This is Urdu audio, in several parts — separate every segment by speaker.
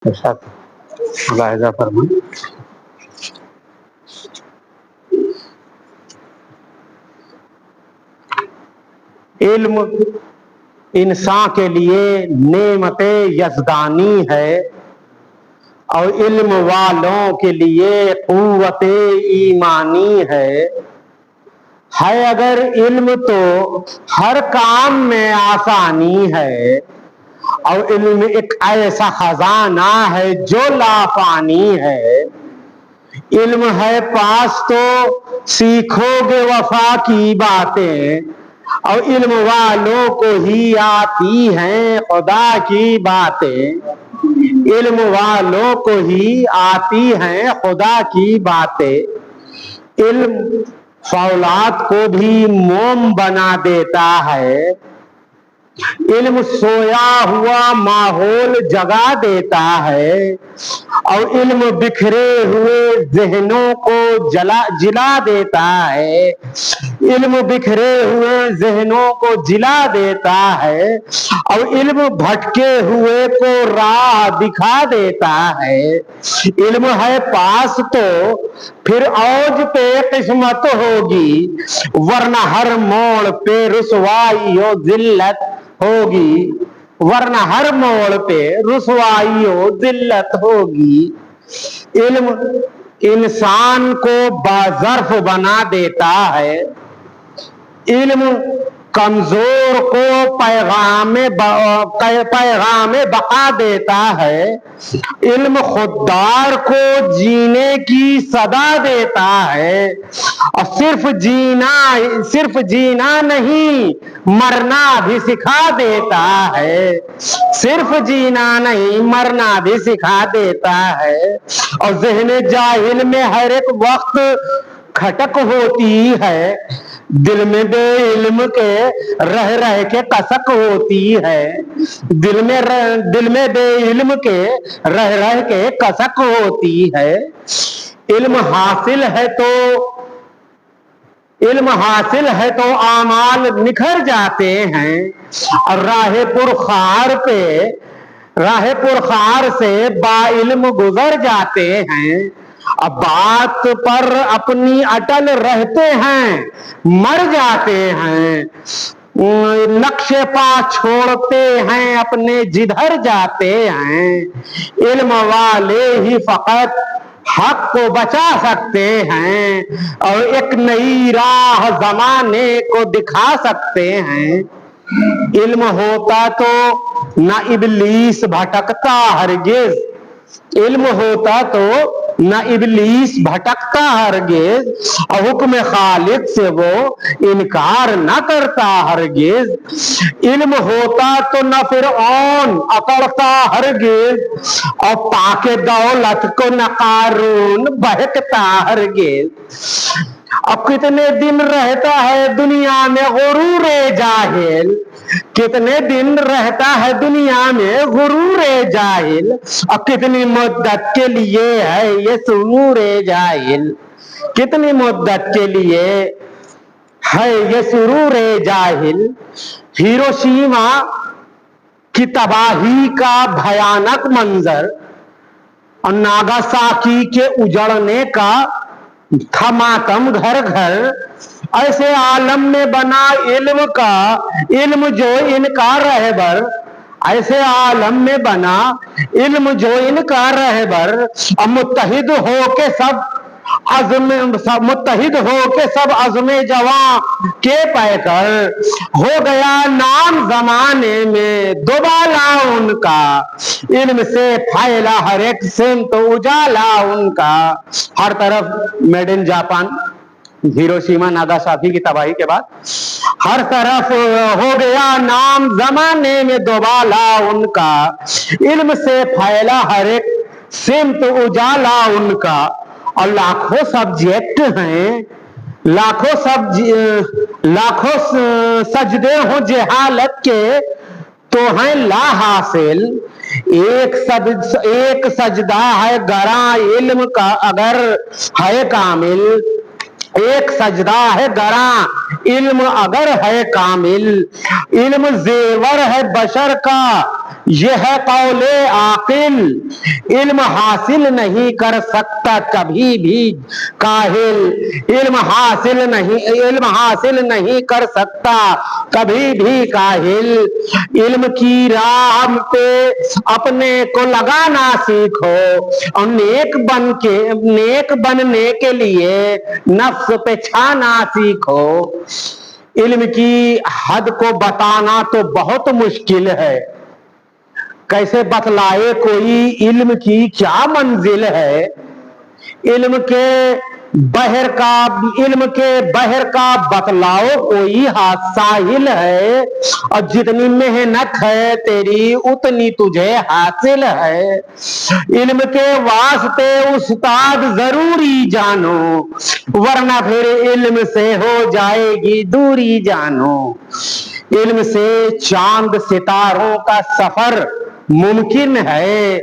Speaker 1: ایسا ملاحظہ فرمائیں۔ علم انسان کے لیے نعمت یزدانی ہے اور علم والوں کے لیے قوت ایمانی ہے اگر علم تو ہر کام میں آسانی ہے اور علم ایک ایسا خزانہ ہے جو لافانی ہے۔ علم ہے پاس تو سیکھو گے وفا کی باتیں اور علم والوں کو ہی آتی ہیں خدا کی باتیں، علم والوں کو ہی آتی ہیں خدا کی باتیں۔ علم فولاد کو بھی موم بنا دیتا ہے، علم سویا ہوا ماحول جگا دیتا ہے اور علم بکھرے ہوئے ذہنوں کو جلا دیتا ہے، علم بکھرے ہوئے ذہنوں کو جلا دیتا ہے اور علم بھٹکے ہوئے کو راہ دکھا دیتا ہے۔ علم ہے پاس تو پھر اوج پہ قسمت ہوگی ورنہ ہر موڑ پہ رسوائی و ذلت ہوگی، ورنہ ہر موڑ پہ رسوائی و ذلت ہوگی۔ علم انسان کو باظرف بنا دیتا ہے، علم کمزور کو پیغام بقا دیتا ہے، علم خوددار کو جینے کی صدا دیتا ہے اور صرف جینا نہیں مرنا بھی سکھا دیتا ہے، صرف جینا نہیں مرنا بھی سکھا دیتا ہے اور ذہن جاہل میں ہر ایک وقت کھٹک ہوتی ہے، دل میں بے علم کے رہ کے کسک ہوتی ہے، دل میں بے علم کے رہ کے کسک ہوتی ہے۔ علم حاصل ہے تو اعمال نکھر جاتے ہیں اور راہ پرخار سے با علم گزر جاتے ہیں، اب بات پر اپنی اٹل رہتے ہیں مر جاتے ہیں، نقش پا چھوڑتے ہیں اپنے جدھر جاتے ہیں، علم والے ہی فقط حق کو بچا سکتے ہیں اور ایک نئی راہ زمانے کو دکھا سکتے ہیں۔ علم ہوتا تو نہ ابلیس بھٹکتا ہرگز، علم ہوتا تو نہ ابلیس بھٹکتا ہرگز اور حکم خالق سے وہ انکار نہ کرتا ہرگز، علم ہوتا تو نہ فرعون اکڑتا ہرگز اور پاک دولت کو نہ قارون بہکتا ہرگز۔ اب کتنے دن رہتا ہے دنیا میں غرور جاہل، کتنے دن رہتا ہے دنیا میں غرور جاہل اور کتنی مدت کے لیے ہے یہ سرور جاہل، کتنی مدت کے لیے ہے یہ سرور جاہل۔ ہیروشیما کی تباہی کا بھیانک منظر اور ناگاساکی کے اجڑنے کا تھا ماتم گھر گھر، ایسے عالم میں بنا علم کا علم جو ان کا رہبر، ایسے عالم میں بنا علم جو ان کا رہبر اور متحد ہو کے سب عزم جواں کے پیکر، ہو گیا نام زمانے میں دوبالا ان کا، علم سے پھیلا ہر ایک سمت اجالا ان کا۔ ہر طرف made in Japan, Hiroshima Nagasaki کی تباہی کے بعد ہر طرف ہو گیا نام زمانے میں دوبالا ان کا، علم سے پھیلا ہر ایک سمت اجالا ان کا اور لاکھوں سبجیکٹ ہیں، لاکھوں سجدے ہوں جہالت کے تو ہیں لا حاصل، ایک سجدہ ہے گراں علم کا اگر ہے کامل، ایک سجدہ ہے گراں علم اگر ہے کامل، علم زیور ہے بشر کا یہ ہے قول عاقل، علم حاصل نہیں کر سکتا کبھی بھی کاہل، علم حاصل نہیں کر سکتا کبھی بھی کاہل، علم کی راہ پہ اپنے کو لگانا سیکھو اور نیک بننے کے لیے نفس پہ چھانا سیکھو۔ علم کی حد کو بتانا تو بہت مشکل ہے، کیسے بتلائے کوئی علم کی کیا منزل ہے؟ علم کے بحر کا بتلاؤ کوئی ساحل ہے، اور جتنی محنت ہے تیری اتنی تجھے حاصل ہے۔ علم کے واسطے استاد ضروری جانو، ورنہ پھر علم سے ہو جائے گی دوری جانو۔ علم سے چاند ستاروں کا سفر ممکن ہے،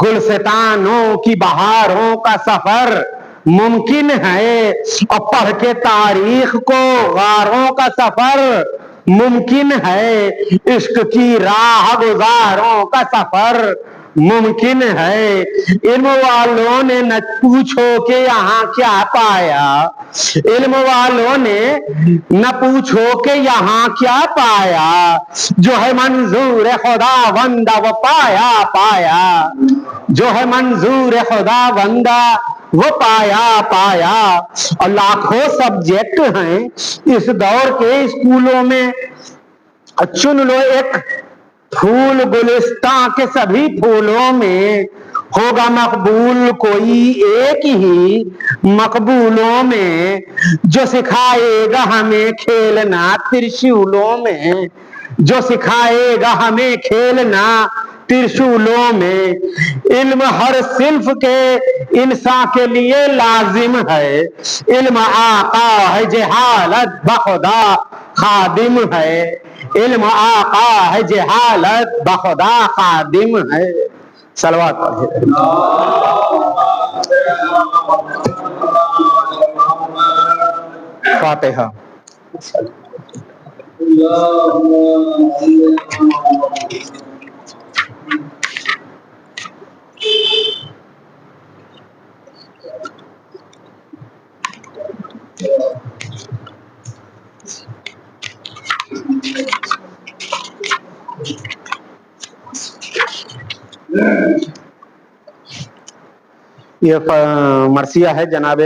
Speaker 1: گلستانوں کی بہاروں کا سفر ممکن ہے، اور پڑھ کے تاریخ کو غاروں کا سفر ممکن ہے، عشق کی راہ گزاروں کا سفر ممکن ہے۔ علم والوں نے نہ پوچھو کہ یہاں کیا پایا، علم والوں نے نہ پوچھو کہ یہاں کیا پایا، جو ہے منظور خدا بندہ وہ پایا پایا، جو ہے منظور خدا بندہ وہ پایا پایا۔ اور لاکھوں سبجیکٹ ہیں اس دور کے اسکولوں میں، چن لو ایک پھول گلستان کے سبھی پھولوں میں، ہوگا مقبول کوئی ایک ہی مقبولوں میں، جو سکھائے گا ہمیں کھیلنا ترشولوں میں، جو سکھائے گا ہمیں کھیلنا ترشولوں میں۔ علم ہر صنف کے انسان کے لیے لازم ہے، علم آقا ہے جہالت بخدا خادم ہے، علم آقا ہے جہالت بخدا خادم ہے۔ صلوات پڑھیں۔ فاتحہ۔ یہ مرثیہ ہے جناب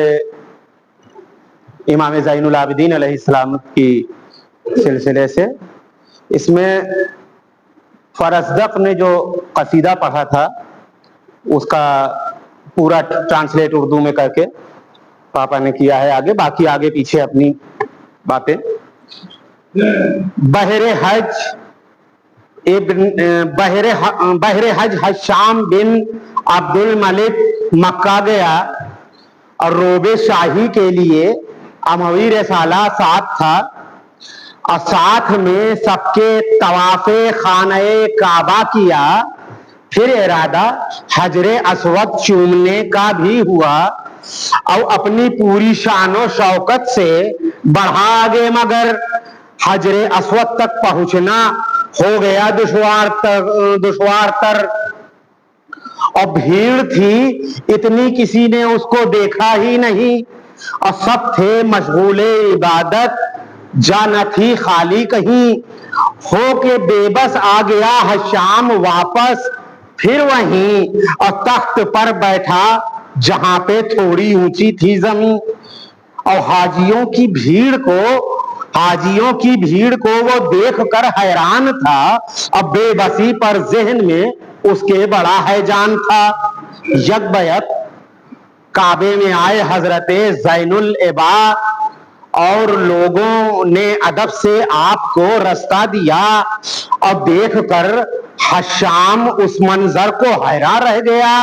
Speaker 1: امام زین العابدین علیہ السلام کی سلسلے سے۔ اس میں فرزدق نے جو قصیدہ پڑھا تھا اس کا پورا ٹرانسلیٹ اردو میں کر کے پاپا نے کیا ہے، آگے باقی آگے پیچھے اپنی باتیں۔ بحر حج حشام بن عبد الملک مکہ گیا اور روب شاہی کے لیے اموی رسالہ ساتھ تھا، اور ساتھ میں سب کے طواف خانہ کعبہ کیا، پھر ارادہ حجر اسود چومنے کا بھی ہوا، اور اپنی پوری شان و شوکت سے بڑھا آگے، مگر حجر اسود تک پہنچنا ہو گیا دشوار تر، اور بھیڑ تھی اتنی کسی نے اس کو دیکھا ہی نہیں، اور سب تھے مشغول عبادت، جا نہ تھی خالی کہیں، ہو کے بے بس آ گیا حشام واپس پھر وہیں، اور تخت پر بیٹھا جہاں پہ تھوڑی اونچی تھی زمین، اور حاجیوں کی بھیڑ کو وہ دیکھ کر حیران تھا، اب بے بسی پر ذہن میں اس کے بڑا ہیجان تھا۔ یک بیک کعبے میں آئے حضرت زین العبا، اور لوگوں نے ادب سے آپ کو رستہ دیا، اور دیکھ کر حشام اس منظر کو حیران رہ گیا،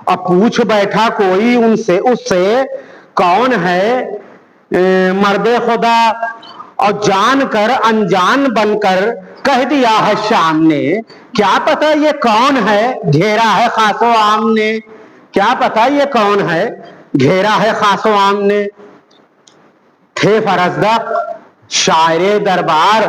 Speaker 1: اور پوچھ بیٹھا کوئی اس سے کون ہے مرد خدا، اور جان کر انجان بن کر کہہ دیا حشام نے، کیا پتا یہ کون ہے گھیرا ہے خاص و عام نے، کیا پتا یہ کون ہے گھیرا ہے خاص و عام نے۔ تھے فرزدق شاعر دربار،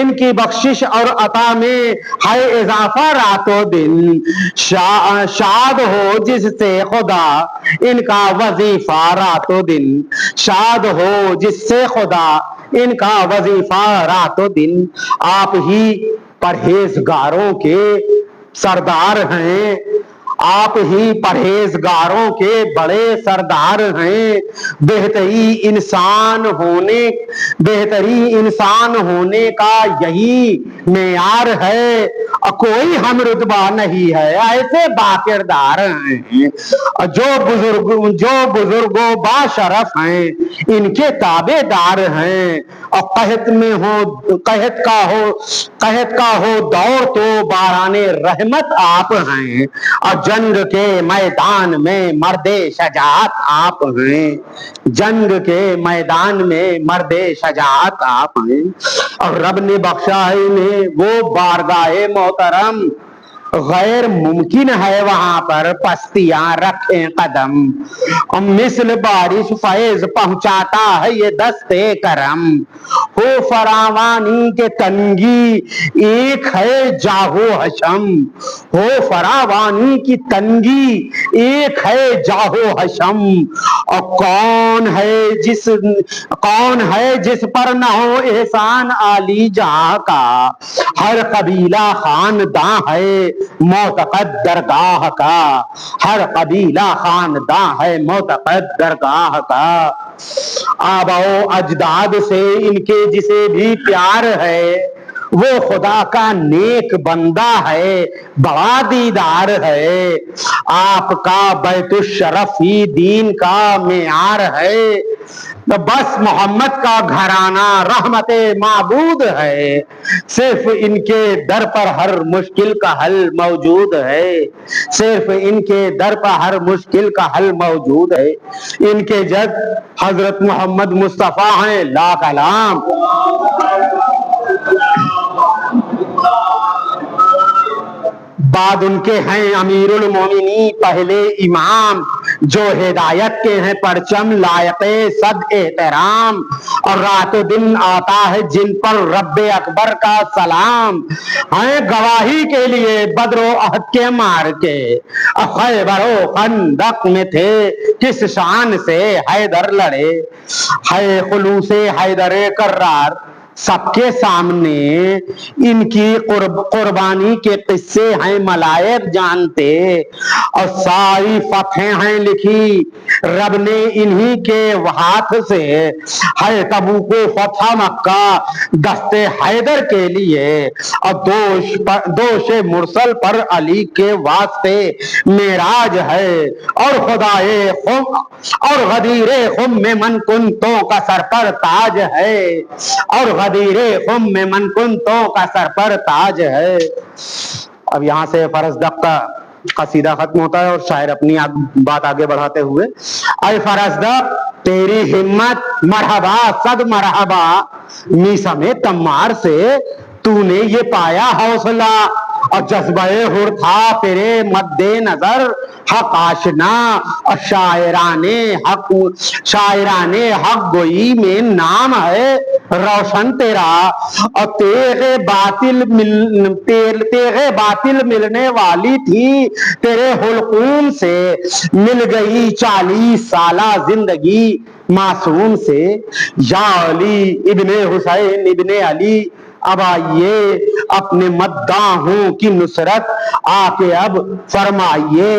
Speaker 1: ان کی بخشش اور عطا میں ہے اضافہ رات و دن، شاد ہو جس سے خدا ان کا وظیفہ رات و دن، شاد ہو جس سے خدا ان کا وظیفہ رات و دن۔ آپ ہی پرہیزگاروں کے سردار ہیں، آپ ہی پرہیزگاروں کے بڑے سردار ہیں، بہتری انسان ہونے کا یہی معیار ہے، کوئی ہم رتبہ نہیں ہے ایسے باکردار ہیں، جو بزرگ و باشرف ہیں ان کے تابع دار ہیں، اور قحط کا ہو دور تو باران رحمت آپ ہیں، اور جنگ کے میدان میں مرد شجاعت آپ ہیں، جنگ کے میدان میں مرد شجاعت آپ ہیں، اور رب نے بخشا ہے انہیں وہ بارگاہ محترم، غیر ممکن ہے وہاں پر پستیاں رکھیں قدم، اور مثل بارش فیض پہنچاتا ہے یہ دستے کرم، ہو فراوانی کے تنگی ایک ہے جاہو حشم، ہو فراوانی کی تنگی ایک ہے جاہو حشم، اور کون ہے جس پر نہ ہو احسان عالی جہاں کا، ہر قبیلہ خانداں ہے معتقد درگاہ کا، ہر قبیلہ خانداں ہے معتقد درگاہ کا، آبا و اجداد سے ان کے جسے بھی پیار ہے وہ خدا کا نیک بندہ ہے، بڑا دیدار ہے، آپ کا بیت الشرف ہی دین کا معیار ہے، تو بس محمد کا گھرانہ رحمت معبود ہے، صرف ان کے در پر ہر مشکل کا حل موجود ہے، صرف ان کے در پر ہر مشکل کا حل موجود ہے، ان کے جد حضرت محمد مصطفیٰ ہیں لا کلام، بعد ان کے ہیں امیر المومنین پہلے امام، جو ہدایت کے ہیں پرچم لائق صد احترام، اور رات و دن آتا ہے جن پر رب اکبر کا سلام، ہیں گواہی کے لیے بدر و احد کے مار کے، خیبر و خندق میں تھے کس شان سے حیدر لڑے، ہے خلوص حیدر کرار سب کے سامنے، ان کی قربانی کے قصے ہیں ملائک جانتے، اور ساری فتحیں ہیں لکھی رب نے انہی کے ہاتھ سے، ہے تبوک و فتح مکہ دستے حیدر کے لیے، اور دوش مرسل پر علی کے واسطے معراج ہے، اور خدائے خم اور غدیر خم میں من کنتوں کا سر پر تاج ہے، اور غدیر خم میں من کنتوں کا سر پر تاج ہے۔ اب یہاں سے فرزدق کا قصیدہ ختم ہوتا ہے اور شاعر اپنی بات آگے بڑھاتے ہوئے، اے فرزدق تیری ہمت مرحبا صد مرحبا، میسم تمار سے تو نے یہ پایا حوصلہ، اور جذبہ حر تھا تیرے مد نظر حق آشنا، اور شاعران حق گوئی میں نام ہے روشن تیرا، اور تیغ باطل ملنے والی تھی تیرے حلقوم سے، مل گئی 40 سالہ زندگی معصوم سے، یا علی ابن حسین ابن علی اب آئیے اپنے مداحوں کی نصرت آ کے اب فرمائیے،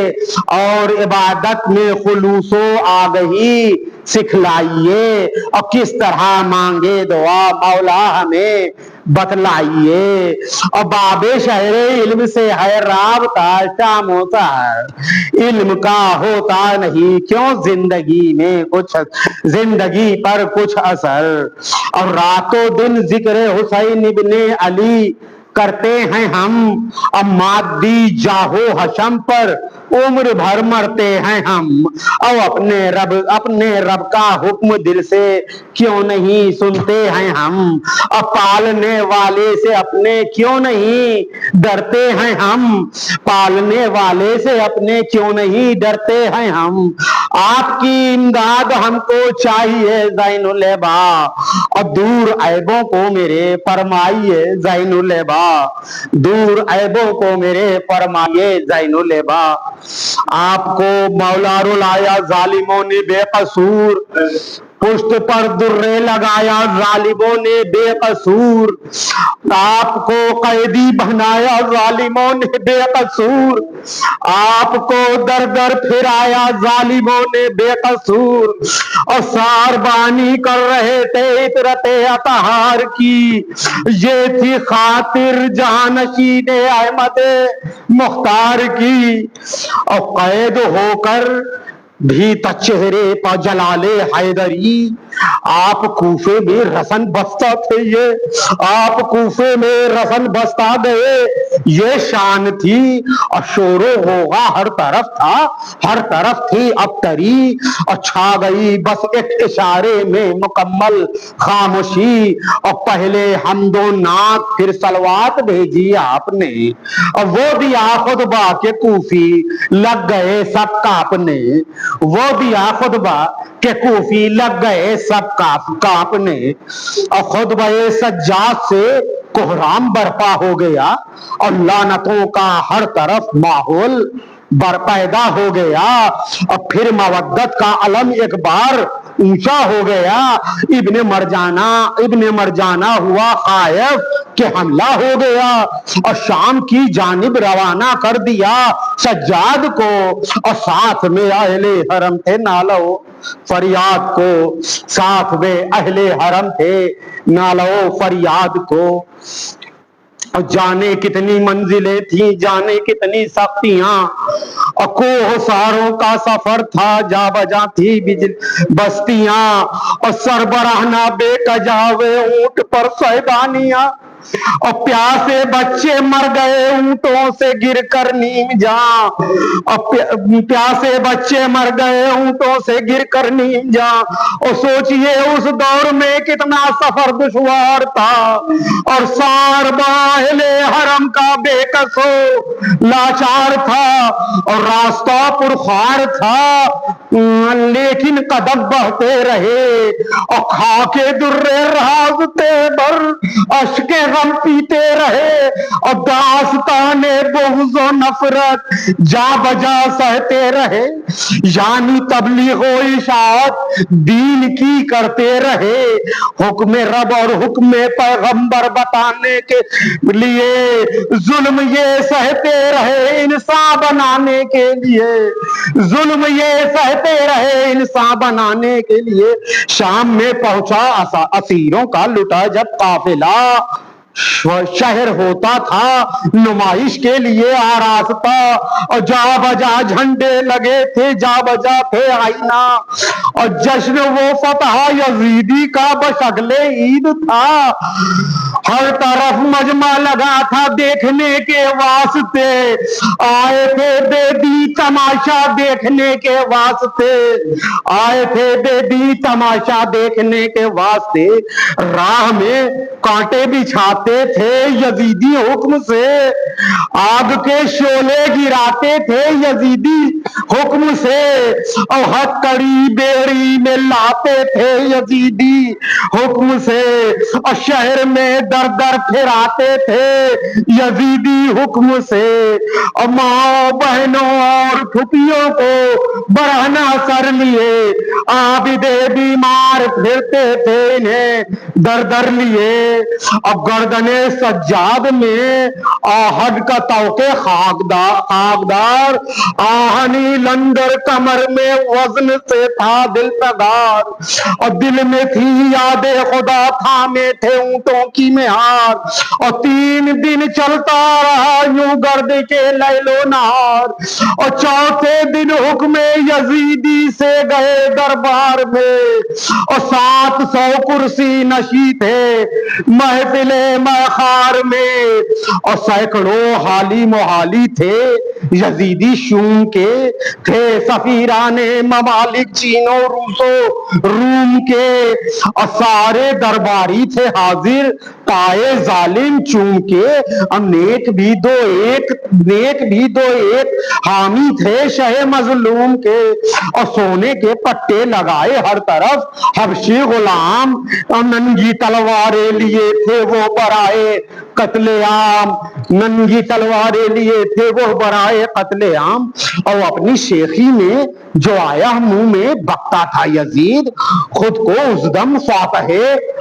Speaker 1: اور عبادت میں خلوص و آگہی سکھلائیے، اور کس طرح مانگے دعا مولا ہمیں بتلائیے، اور باب شہر علم سے ہے رابطہ شام و سحر، علم کا ہوتا نہیں کیوں زندگی پر کچھ اثر، اور رات و دن ذکر حسین ابن علی کرتے ہیں ہم، اب مادی جاہو حشم پر عمر بھر مرتے ہیں ہم، اور اپنے رب کا حکم دل سے کیوں نہیں سنتے ہیں ہم، اور پالنے والے سے اپنے کیوں نہیں ڈرتے ہیں ہم، پالنے والے سے اپنے کیوں نہیں ڈرتے ہیں ہم، آپ کی امداد ہم کو چاہیے زین العبا، اور دور عیبوں کو میرے فرمائیے زین العبا، دور عیبوں کو میرے فرمائیے زین العبا۔ آپ کو مولا رلایا ظالموں نے بے قصور، پشت پر درے لگایا ظالموں نے بے قصور، آپ کو قیدی بنایا ظالموں نے بے قصور، آپ کو در در پھرایا ظالموں نے بے قصور، اور ساربانی کر رہے تھے عطرت اطہار کی، یہ تھی خاطر جانشین احمد مختار کی، اور قید ہو کر بھی چہرے پر جلال حیدری، آپ کوفے میں رسن بستہ تھے، یہ آپ کوفے میں رسن بستہ گئے، یہ شان تھی، اور شور و غوغا ہر طرف تھا، ہر طرف تھی ابتری، اور چھا گئی بس ایک اشارے میں مکمل خاموشی، اور پہلے حمد و نعت پھر صلوات بھیجی آپ نے، اور وہ دیا خطبہ کے کوفی لگ گئے سب کانپنے، وہ دیا خطبہ کہ کوفی لگ گئے سب کانپنے، اور خطبہ سجاد سے کوہرام برپا ہو گیا، اور لعنتوں کا ہر طرف ماحول پیدا ہو گیا، اور پھر مودت کا علم ایک بار اونچا ہو گیا، ابن مرجانہ ہوا خائف کہ حملہ ہو گیا، اور شام کی جانب روانہ کر دیا سجاد کو، اور ساتھ میں اہل حرم تھے نالو فریاد کو، ساتھ میں اہل حرم تھے نالو فریاد کو، اور جانے کتنی منزلیں تھیں، جانے کتنی سختیاں، اور کوہ ساروں کا سفر تھا، جا بجا تھی بستیاں، اور سربراہ بے کجاوے اونٹ پر صہبانیاں، اور پیاسے بچے مر گئے اونٹوں سے گر کر نیم جاں، اور پیاسے بچے مر گئے اونٹوں سے گر کر نیم جاں، اور سوچئے اس دور میں کتنا سفر دشوار تھا، اور ساربا اہل حرم کا بے کسو لاچار تھا، اور راستہ پرخار تھا، لیکن قدم بڑھتے رہے، اور خاکے درے رازتے بر اشک غم پیتے رہے، اور داستان بغض و نفرت جا بجا سہتے رہے، یعنی تبلیغ و اشاعت دین کی کرتے رہے، حکم رب اور حکم پیغمبر بتانے کے لیے ظلم یہ سہتے رہے انسان بنانے کے لیے، ظلم یہ سہتے رہے انسان بنانے کے لیے، شام میں پہنچا اسیروں کا لٹا جب قافلہ، شہر ہوتا تھا نمائش کے لیے آراستہ، اور جا بجا جھنڈے لگے تھے، جا بجا تھے آئینہ، اور جشن وہ فتح یزیدی کا بشکل عید تھا، ہر طرف مجمع لگا تھا دیکھنے کے واسطے، آئے تھے بے دی تماشا دیکھنے کے واسطے، آئے تھے بے دی تماشا دیکھنے کے واسطے، راہ میں کانٹے بچھاتے تھے یزیدی حکم سے، آگ کے شعلے گراتے تھے یزیدی حکم سے، اور ہتھکڑی بیڑی میں لاتے تھے یزیدی حکم سے، اور شہر میں در در پھراتے تھے یزیدی حکم سے، اور ماں بہنوں اور پھپھیوں کو برہنہ کر لیے، عابد بیمار پھرتے تھے انہیں در در لیے، اب گردن سجاد میں آہد کا توقع خاکدار، آہنی لندر کمر میں وزن سے تھا دل تگار، اور دل میں تھی یاد خدا تھامے تھے اونٹوں کی مہار، اور 3 دن چلتا رہا یوں گرد کے لیل و نہار، اور چوتھے دن حکم یزیدی سے گئے دربار میں، اور 700 کرسی نشی تھے محفل میخار میں، اور سینکڑوں حالی محالی تھے یزیدی شوم کے تھے سفیران ممالک چین و روم کے، اور سارے درباری تھے حاضر پائے ظالم چوم کے، اور نیک بھی دو ایک حامی تھے شہ مظلوم کے، اور سونے کے پٹے لگائے ہر طرف حبشی غلام، اور ننگی تلواریں لیے تھے وہ برائے قتل عام، ننگی تلواریں لیے تھے وہ برائے قتل عام، اور اپنی شیخی میں جو آیا منہ میں بکتا تھا یزید، خود کو اس دم فاتح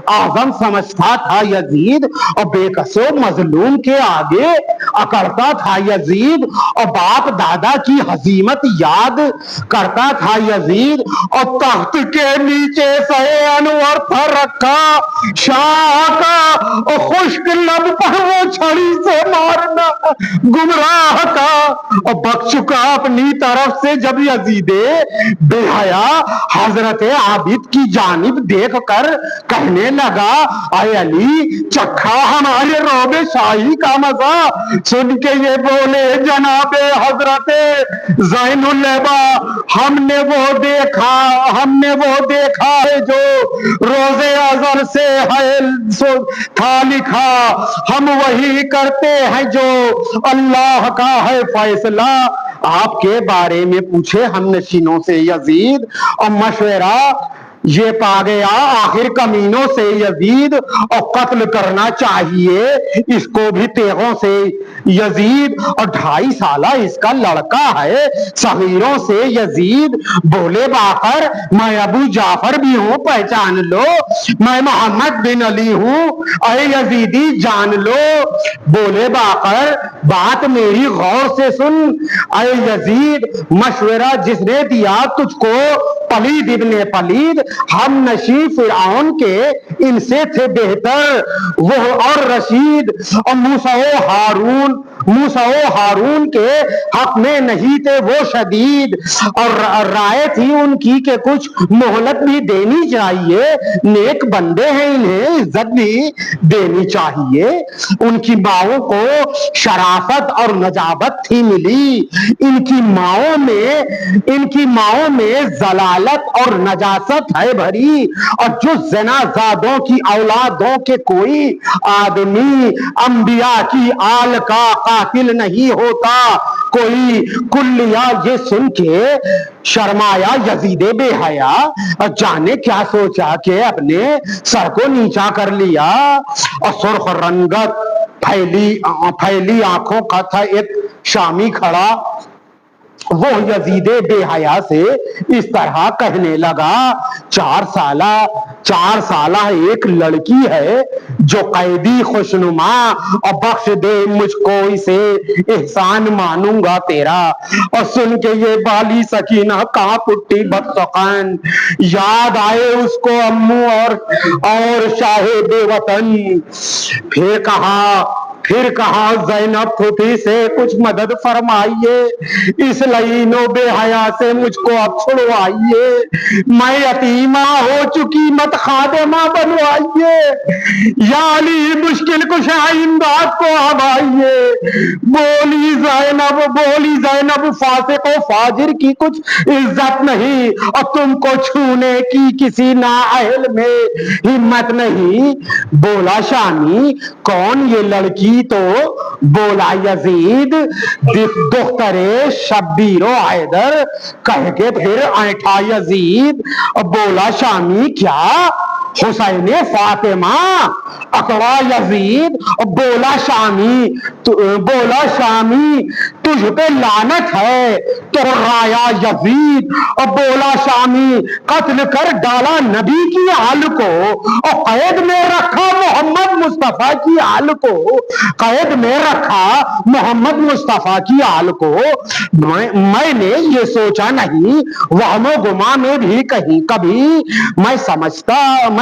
Speaker 1: اعظم سمجھتا تھا یزید، اور بے کسو مظلوم کے آگے اکڑتا تھا یزید، اور باپ دادا کی ہزیمت یاد کرتا تھا یزید، اور تخت کے نیچے سے انور تھا رکھا شاہ کا، اور خشک لب پر وہ چھڑی سے مارنا گمراہ کا، اور بک چکا اپنی طرف سے جب یزید بے حیا حضرت عابد کی جانب دیکھ کر کہنے لگا اے علی چکھا ہمارے روب شاہی کا مزہ، سن کے یہ بولے جناب حضرت زین العبا ہم نے وہ دیکھا ہے جو روز ازل سے تھا لکھا، ہم وہی کرتے ہیں جو اللہ کا ہے فیصلہ۔ آپ کے بارے میں پوچھے ہم نشینوں سے یزید، اور مشورہ یہ پا گیا آخر کمینوں سے یزید، اور قتل کرنا چاہیے اس کو بھی تیغوں سے یزید، اور 2.5 سالہ اس کا لڑکا ہے صغیروں سے یزید، بولے باقر میں ابو جعفر بھی ہوں پہچان لو، میں محمد بن علی ہوں اے یزیدی جان لو، بولے باقر بات میری غور سے سن اے یزید، مشورہ جس نے دیا تجھ کو پلید ابن پلید ہم نشی فرعون کے ان سے تھے بہتر وہ اور رشید، اور موسیٰ و ہارون کے حق میں نہیں تھے وہ شدید، اور رائے تھی ان کی کہ کچھ مہلت بھی دینی چاہیے، نیک بندے ہیں انہیں عزت بھی دینی چاہیے، ان کی ماؤں کو شرافت اور نجابت تھی ملی، ان کی ماؤں میں ضلالت اور نجاست ہے بھری، اور جو زنا زادوں کی اولادوں کے کوئی آدمی انبیاء کی آل کا قاتل نہیں ہوتا کوئی کلیہ۔ یہ سن کے شرمایا یزید بے حیا، اور جانے کیا سوچا کہ اپنے سر کو نیچا کر لیا، اور سرخ رنگت پھیلی آنکھوں کا تھا ایک شامی کھڑا، وہ یزید بے حیا سے اس طرح کہنے لگا 4 سالہ ایک لڑکی ہے جو قیدی خوشنما، اور بخش دے مجھ کو اسے احسان مانوں گا تیرا، اور سن کے یہ بالی سکینہ کانپ اٹھی بدسخن، یاد آئے اس کو امو اور شاہ بے وطن، پھر کہا زینب پھوپھی سے کچھ مدد فرمائیے، اس لعین و بے حیا سے مجھ کو اب چھڑوائیے، میں یتیمہ ہو چکی مت خادمہ بنوائیے، یا علی مشکل کشا امداد کو اب آئیے، بولی زینب فاسق و فاجر کی کچھ عزت نہیں، اور تم کو چھونے کی کسی نااہل میں ہمت نہیں، بولا شامی کون یہ لڑکی، تو بولا یزید دختر شبیر و حیدر، کہہ کے پھر ایٹھا یزید، اور بولا شامی کیا حسین فاطمہ، اکڑا یزید، اور بولا شامی تجھ پہ لعنت ہے، تو رایا یزید، اور بولا شامی قتل کر ڈالا نبی کی آل کو، اور قید میں رکھا محمد مصطفیٰ کی آل کو، قید میں رکھا محمد مصطفیٰ کی آل کو، میں نے یہ سوچا نہیں وہم و گما میں بھی کہیں کبھی، میں